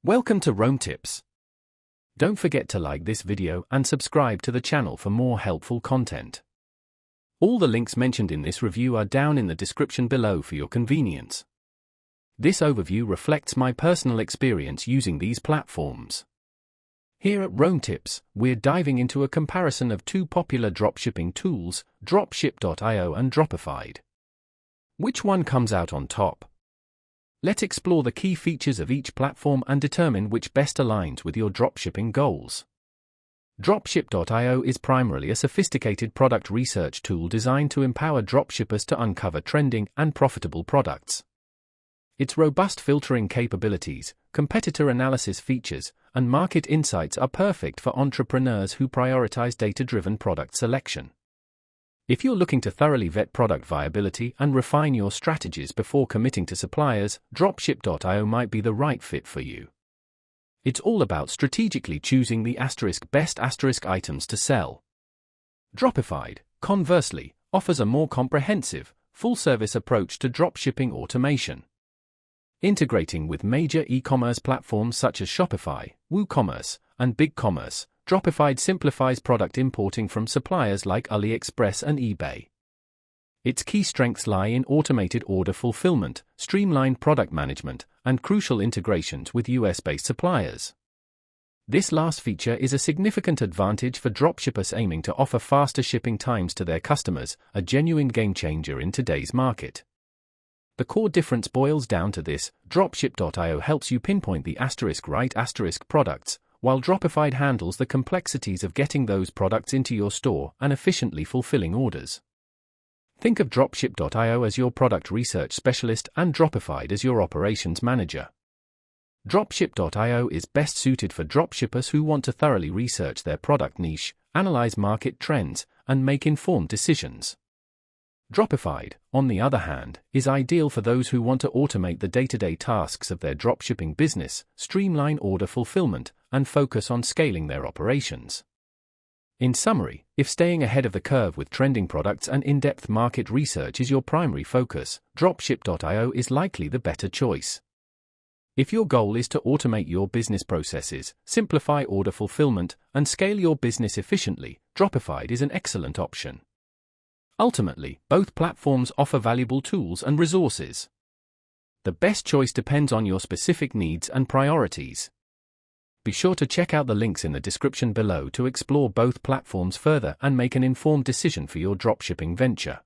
Welcome to Rome Tips. Don't forget to like this video and subscribe to the channel for more helpful content. All the links mentioned in this review are down in the description below for your convenience. This overview reflects my personal experience using these platforms. Here at Rome Tips, we're diving into a comparison of two popular dropshipping tools, Dropship.io and Dropified. Which one comes out on top? Let's explore the key features of each platform and determine which best aligns with your dropshipping goals. Dropship.io is primarily a sophisticated product research tool designed to empower dropshippers to uncover trending and profitable products. Its robust filtering capabilities, competitor analysis features, and market insights are perfect for entrepreneurs who prioritize data-driven product selection. If you're looking to thoroughly vet product viability and refine your strategies before committing to suppliers, Dropship.io might be the right fit for you. It's all about strategically choosing the best items to sell. Dropified, conversely, offers a more comprehensive, full-service approach to dropshipping automation. Integrating with major e-commerce platforms such as Shopify, WooCommerce, and BigCommerce, Dropified simplifies product importing from suppliers like AliExpress and eBay. Its key strengths lie in automated order fulfillment, streamlined product management, and crucial integrations with US-based suppliers. This last feature is a significant advantage for dropshippers aiming to offer faster shipping times to their customers, a genuine game-changer in today's market. The core difference boils down to this: Dropship.io helps you pinpoint the right products, while Dropified handles the complexities of getting those products into your store and efficiently fulfilling orders. Think of Dropship.io as your product research specialist and Dropified as your operations manager. Dropship.io is best suited for dropshippers who want to thoroughly research their product niche, analyze market trends, and make informed decisions. Dropified, on the other hand, is ideal for those who want to automate the day-to-day tasks of their dropshipping business, streamline order fulfillment, and focus on scaling their operations. In summary, if staying ahead of the curve with trending products and in-depth market research is your primary focus, Dropship.io is likely the better choice. If your goal is to automate your business processes, simplify order fulfillment, and scale your business efficiently, Dropified is an excellent option. Ultimately, both platforms offer valuable tools and resources. The best choice depends on your specific needs and priorities. Be sure to check out the links in the description below to explore both platforms further and make an informed decision for your dropshipping venture.